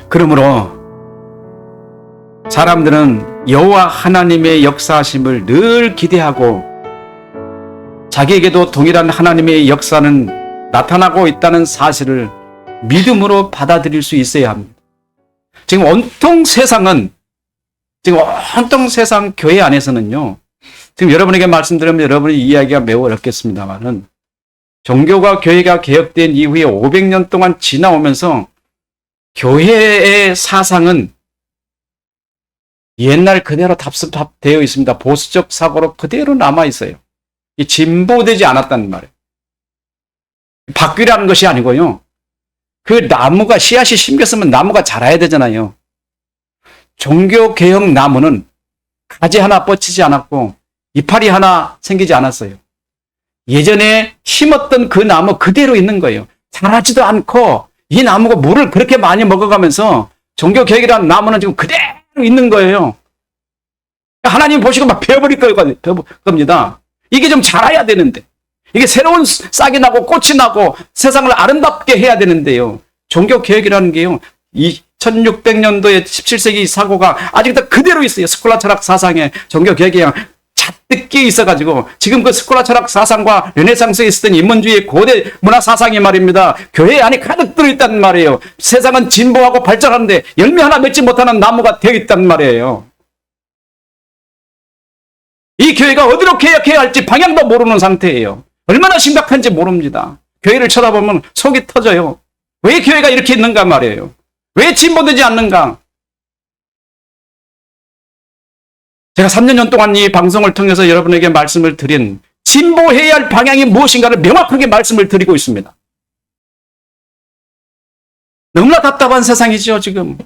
그러므로 사람들은 여호와 하나님의 역사하심을 늘 기대하고 자기에게도 동일한 하나님의 역사는 나타나고 있다는 사실을 믿음으로 받아들일 수 있어야 합니다. 지금 온통 세상 교회 안에서는요, 지금 여러분에게 말씀드리면 여러분의 이야기가 매우 어렵겠습니다만은 종교가 교회가 개혁된 이후에 500년 동안 지나오면서 교회의 사상은 옛날 그대로 답습되어 있습니다. 보수적 사고로 그대로 남아 있어요. 진보되지 않았다는 말이에요. 바뀌라는 것이 아니고요. 그 나무가 씨앗이 심겼으면 나무가 자라야 되잖아요. 종교개혁 나무는 가지 하나 뻗치지 않았고 이파리 하나 생기지 않았어요. 예전에 심었던 그 나무 그대로 있는 거예요. 자라지도 않고 이 나무가 물을 그렇게 많이 먹어가면서 종교개혁이라는 나무는 지금 그대로 있는 거예요. 하나님 보시고 막 베어버릴 겁니다. 이게 좀 자라야 되는데, 이게 새로운 싹이 나고 꽃이 나고 세상을 아름답게 해야 되는데요. 종교개혁이라는 게요, 1600년도에 17세기 사고가 아직도 그대로 있어요. 스콜라 철학 사상에 종교개혁이 잔뜩 끼어 있어가지고 지금 그 스콜라 철학 사상과 르네상스에 있었던 인문주의의 고대 문화 사상이 말입니다. 교회 안에 가득 들어있단 말이에요. 세상은 진보하고 발전하는데 열매 하나 맺지 못하는 나무가 되어 있단 말이에요. 이 교회가 어디로 개혁해야 할지 방향도 모르는 상태예요. 얼마나 심각한지 모릅니다. 교회를 쳐다보면 속이 터져요. 왜 교회가 이렇게 있는가 말이에요. 왜 진보되지 않는가? 제가 3년 동안 이 방송을 통해서 여러분에게 말씀을 드린 진보해야 할 방향이 무엇인가를 명확하게 말씀을 드리고 있습니다. 너무나 답답한 세상이죠, 지금.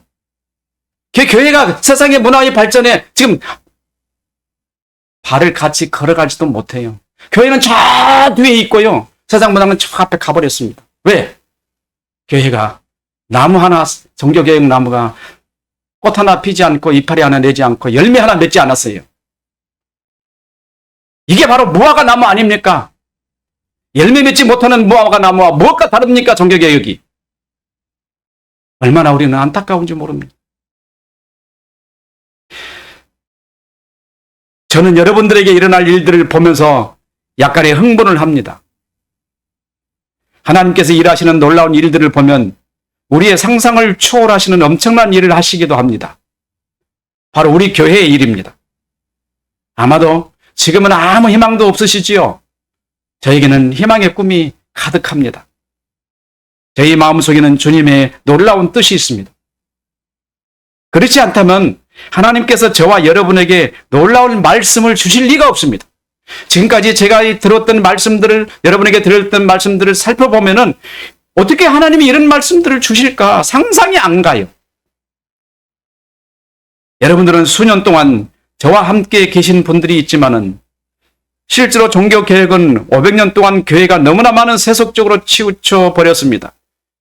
교회가 세상의 문화의 발전에 지금 발을 같이 걸어가지도 못해요. 교회는 저 뒤에 있고요. 세상 문화는 저 앞에 가버렸습니다. 왜? 교회가 나무 하나, 종교개혁 나무가 꽃 하나 피지 않고 이파리 하나 내지 않고 열매 하나 맺지 않았어요. 이게 바로 무화과 나무 아닙니까? 열매 맺지 못하는 무화과 나무와 무엇과 다릅니까? 종교개혁이. 얼마나 우리는 안타까운지 모릅니다. 저는 여러분들에게 일어날 일들을 보면서 약간의 흥분을 합니다. 하나님께서 일하시는 놀라운 일들을 보면 우리의 상상을 초월하시는 엄청난 일을 하시기도 합니다. 바로 우리 교회의 일입니다. 아마도 지금은 아무 희망도 없으시지요? 저에게는 희망의 꿈이 가득합니다. 저희 마음속에는 주님의 놀라운 뜻이 있습니다. 그렇지 않다면 하나님께서 저와 여러분에게 놀라운 말씀을 주실 리가 없습니다. 지금까지 제가 들었던 말씀들을, 여러분에게 들었던 말씀들을 살펴보면은 어떻게 하나님이 이런 말씀들을 주실까 상상이 안 가요. 여러분들은 수년 동안 저와 함께 계신 분들이 있지만은 실제로 종교개혁은 500년 동안 교회가 너무나 많은 세속적으로 치우쳐 버렸습니다.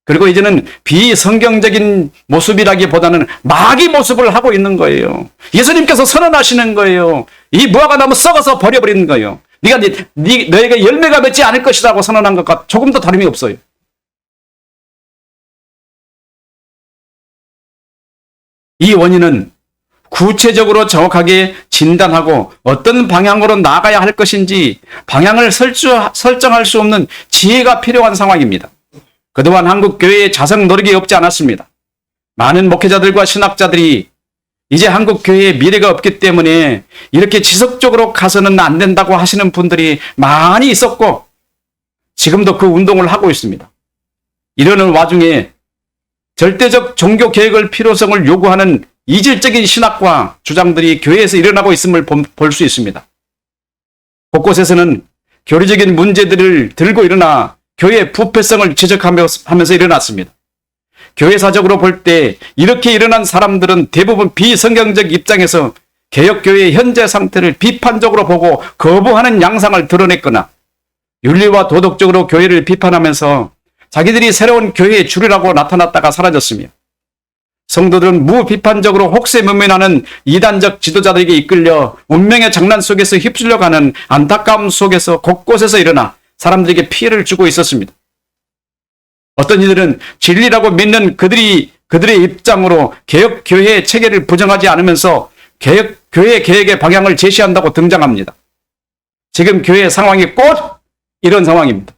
그리고 이제는 비성경적인 모습이라기보다는 마귀 모습을 하고 있는 거예요. 예수님께서 선언하시는 거예요. 이 무화과 나무 썩어서 버려버리는 거예요. 너에게 열매가 맺지 않을 것이라고 선언한 것과 조금도 다름이 없어요. 이 원인은 구체적으로 정확하게 진단하고 어떤 방향으로 나아가야 할 것인지 방향을 설정할 수 없는 지혜가 필요한 상황입니다. 그동안 한국 교회에 자성 노력이 없지 않았습니다. 많은 목회자들과 신학자들이 이제 한국 교회에 미래가 없기 때문에 이렇게 지속적으로 가서는 안 된다고 하시는 분들이 많이 있었고 지금도 그 운동을 하고 있습니다. 이러는 와중에 절대적 종교 개혁을 필요성을 요구하는 이질적인 신학과 주장들이 교회에서 일어나고 있음을 볼 수 있습니다. 곳곳에서는 교리적인 문제들을 들고 일어나 교회의 부패성을 지적하면서 일어났습니다. 교회사적으로 볼 때 이렇게 일어난 사람들은 대부분 비성경적 입장에서 개혁교회의 현재 상태를 비판적으로 보고 거부하는 양상을 드러냈거나 윤리와 도덕적으로 교회를 비판하면서 자기들이 새로운 교회의 주류라고 나타났다가 사라졌으며 성도들은 무비판적으로 혹세무민하는 이단적 지도자들에게 이끌려 운명의 장난 속에서 휩쓸려가는 안타까움 속에서 곳곳에서 일어나 사람들에게 피해를 주고 있었습니다. 어떤 이들은 진리라고 믿는 그들이 그들의 입장으로 개혁교회의 체계를 부정하지 않으면서 교회 개혁의 방향을 제시한다고 등장합니다. 지금 교회의 상황이 꼭 이런 상황입니다.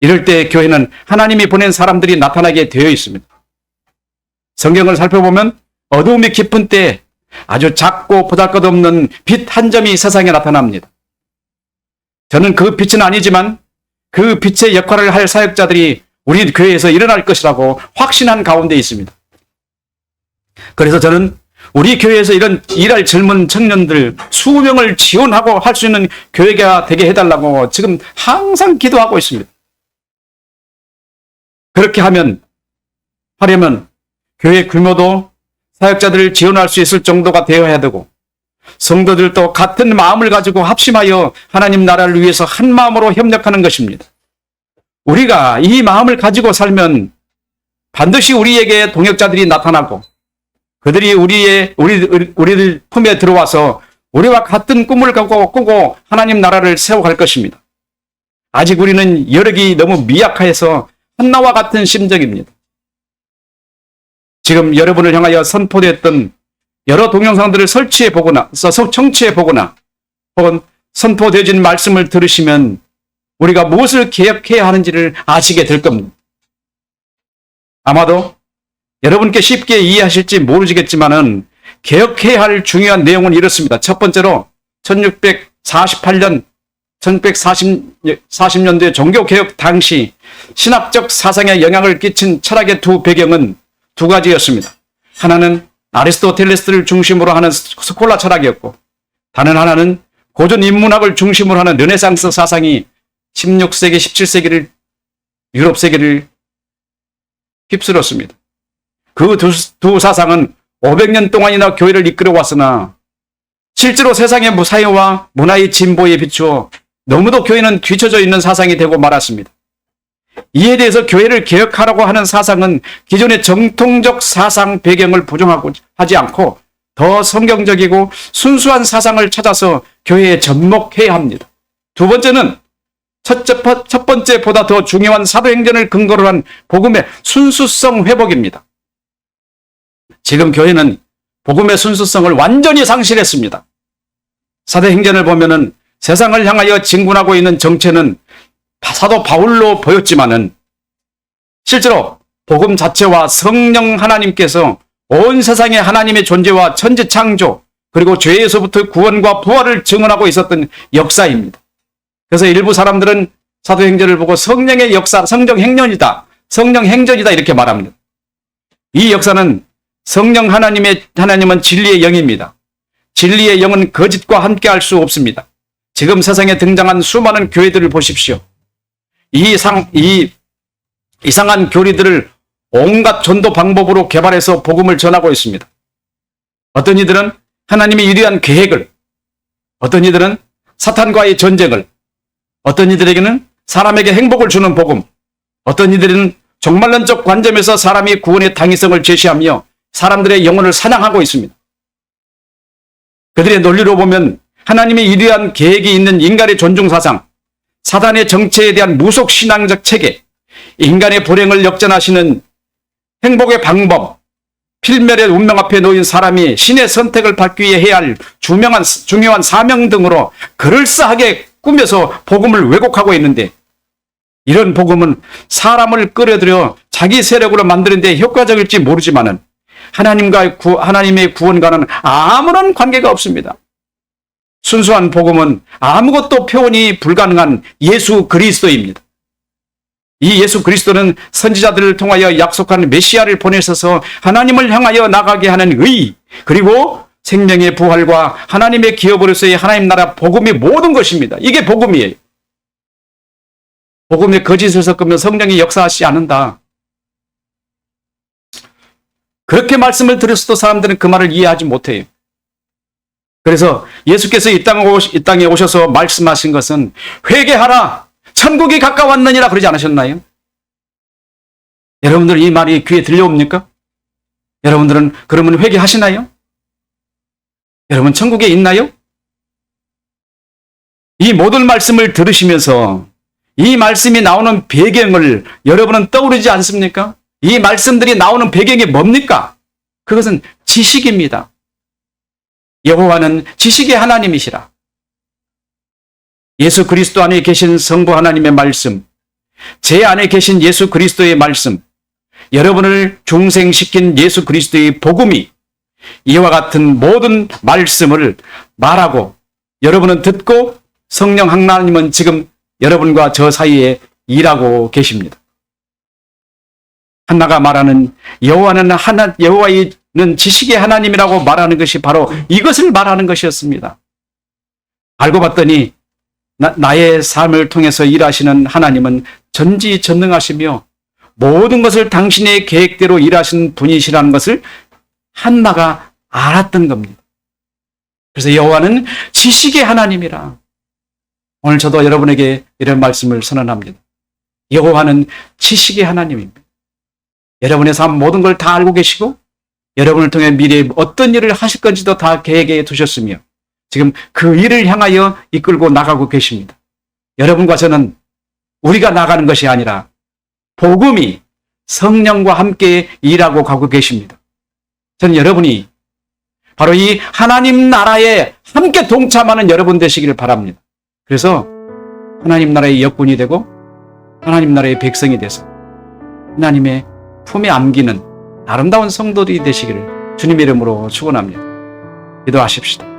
이럴 때 교회는 하나님이 보낸 사람들이 나타나게 되어 있습니다. 성경을 살펴보면 어두움이 깊은 때에 아주 작고 보잘것없는 빛 한 점이 세상에 나타납니다. 저는 그 빛은 아니지만 그 빛의 역할을 할 사역자들이 우리 교회에서 일어날 것이라고 확신한 가운데 있습니다. 그래서 저는 우리 교회에서 이런 일할 젊은 청년들 수명을 지원하고 할 수 있는 교회가 되게 해달라고 지금 항상 기도하고 있습니다. 그렇게 하려면 교회 규모도 사역자들을 지원할 수 있을 정도가 되어야 되고 성도들도 같은 마음을 가지고 합심하여 하나님 나라를 위해서 한 마음으로 협력하는 것입니다. 우리가 이 마음을 가지고 살면 반드시 우리에게 동역자들이 나타나고 그들이 우리들 품에 들어와서 우리와 같은 꿈을 꾸고 하나님 나라를 세워갈 것입니다. 아직 우리는 여력이 너무 미약해서 한나와 같은 심정입니다. 지금 여러분을 향하여 선포됐던 여러 동영상들을 청취해 보거나 혹은 선포되어진 말씀을 들으시면 우리가 무엇을 개혁해야 하는지를 아시게 될 겁니다. 아마도 여러분께 쉽게 이해하실지 모르시겠지만은 개혁해야 할 중요한 내용은 이렇습니다. 첫 번째로 1640년대 종교개혁 당시 신학적 사상에 영향을 끼친 철학의 두 배경은 두 가지였습니다. 하나는 아리스토텔레스를 중심으로 하는 스콜라 철학이었고 다른 하나는 고전 인문학을 중심으로 하는 르네상스 사상이 16세기, 17세기를 유럽 세계를 휩쓸었습니다. 그 두 사상은 500년 동안이나 교회를 이끌어 왔으나 실제로 세상의 무사회와 문화의 진보에 비추어 너무도 교회는 뒤처져 있는 사상이 되고 말았습니다. 이에 대해서 교회를 개혁하라고 하는 사상은 기존의 정통적 사상 배경을 부정하고 하지 않고 더 성경적이고 순수한 사상을 찾아서 교회에 접목해야 합니다. 두 번째는 첫 번째보다 더 중요한 사도행전을 근거로 한 복음의 순수성 회복입니다. 지금 교회는 복음의 순수성을 완전히 상실했습니다. 사도행전을 보면은 세상을 향하여 진군하고 있는 정체는 사도 바울로 보였지만은 실제로 복음 자체와 성령 하나님께서 온 세상에 하나님의 존재와 천지 창조 그리고 죄에서부터 구원과 부활을 증언하고 있었던 역사입니다. 그래서 일부 사람들은 사도행전을 보고 성령의 역사, 성령행전이다 이렇게 말합니다. 이 역사는 성령 하나님은 진리의 영입니다. 진리의 영은 거짓과 함께할 수 없습니다. 지금 세상에 등장한 수많은 교회들을 보십시오. 이 이상한 교리들을 온갖 전도 방법으로 개발해서 복음을 전하고 있습니다. 어떤 이들은 하나님의 위대한 계획을, 어떤 이들은 사탄과의 전쟁을, 어떤 이들에게는 사람에게 행복을 주는 복음, 어떤 이들은 종말론적 관점에서 사람이 구원의 당위성을 제시하며 사람들의 영혼을 사냥하고 있습니다. 그들의 논리로 보면 하나님의 위대한 계획이 있는 인간의 존중 사상, 사단의 정체에 대한 무속 신앙적 체계, 인간의 불행을 역전하시는 행복의 방법, 필멸의 운명 앞에 놓인 사람이 신의 선택을 받기 위해 해야 할 중요한 사명 등으로 그럴싸하게 꾸며서 복음을 왜곡하고 있는데 이런 복음은 사람을 끌어들여 자기 세력으로 만드는 데 효과적일지 모르지만은 하나님의 구원과는 아무런 관계가 없습니다. 순수한 복음은 아무것도 표현이 불가능한 예수 그리스도입니다. 이 예수 그리스도는 선지자들을 통하여 약속한 메시아를 보내셔서 하나님을 향하여 나가게 하는 의, 그리고 생명의 부활과 하나님의 기업으로서의 하나님 나라 복음이 모든 것입니다. 이게 복음이에요. 복음의 거짓을 섞으면 성령이 역사하지 않는다. 그렇게 말씀을 드렸어도 사람들은 그 말을 이해하지 못해요. 그래서 예수께서 이 땅에 오셔서 말씀하신 것은 회개하라, 천국이 가까웠느니라 그러지 않으셨나요? 여러분들 이 말이 귀에 들려옵니까? 여러분들은 그러면 회개하시나요? 여러분 천국에 있나요? 이 모든 말씀을 들으시면서 이 말씀이 나오는 배경을 여러분은 떠오르지 않습니까? 이 말씀들이 나오는 배경이 뭡니까? 그것은 지식입니다. 여호와는 지식의 하나님이시라. 예수 그리스도 안에 계신 성부 하나님의 말씀, 제 안에 계신 예수 그리스도의 말씀, 여러분을 중생시킨 예수 그리스도의 복음이 이와 같은 모든 말씀을 말하고 여러분은 듣고 성령 하나님은 지금 여러분과 저 사이에 일하고 계십니다. 한나가 말하는 여호와는 지식의 하나님이라고 말하는 것이 바로 이것을 말하는 것이었습니다. 알고 봤더니 나의 삶을 통해서 일하시는 하나님은 전지전능하시며 모든 것을 당신의 계획대로 일하신 분이시라는 것을 한나가 알았던 겁니다. 그래서 여호와는 지식의 하나님이라. 오늘 저도 여러분에게 이런 말씀을 선언합니다. 여호와는 지식의 하나님입니다. 여러분의 삶 모든 걸 다 알고 계시고 여러분을 통해 미래에 어떤 일을 하실 건지도 다 계획해 두셨으며 지금 그 일을 향하여 이끌고 나가고 계십니다. 여러분과 저는 우리가 나가는 것이 아니라 복음이 성령과 함께 일하고 가고 계십니다. 저는 여러분이 바로 이 하나님 나라에 함께 동참하는 여러분 되시기를 바랍니다. 그래서 하나님 나라의 역군이 되고 하나님 나라의 백성이 돼서 하나님의 품에 안기는 아름다운 성도들이 되시기를 주님의 이름으로 축원합니다. 기도하십시다.